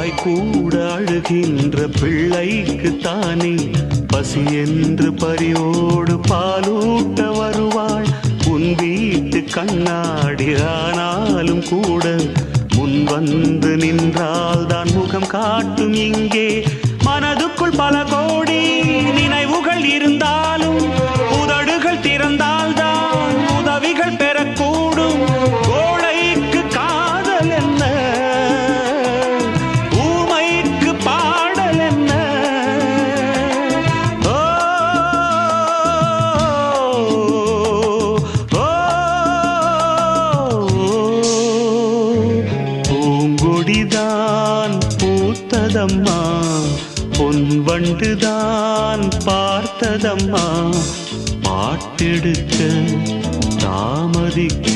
வாய் கூட அழுகின்ற பிள்ளைக்கு தானே பசி என்று பரியோடு பாலூட்ட வருவாள் உன் வீட்டு கண்ணாடி. ஆனாலும் கூட முன் வந்து நின்றால் தான் முகம் காட்டும். இங்கே மனதுக்குள் பல கோடி நினைவுகள் இருந்தாலும் உதடுகள் திறந்தால் தான் உதவிகள் பெறக்கூடும். கோழைக்கு காதல் என்ன, ஊமைக்கு பாடல் என்ன? ஓ பூங்கொடிதான் பூத்ததம்மா, பொன் வண்டுதான் பார்த்ததம்மா. பாட்டெடுக்க தாமதிக்க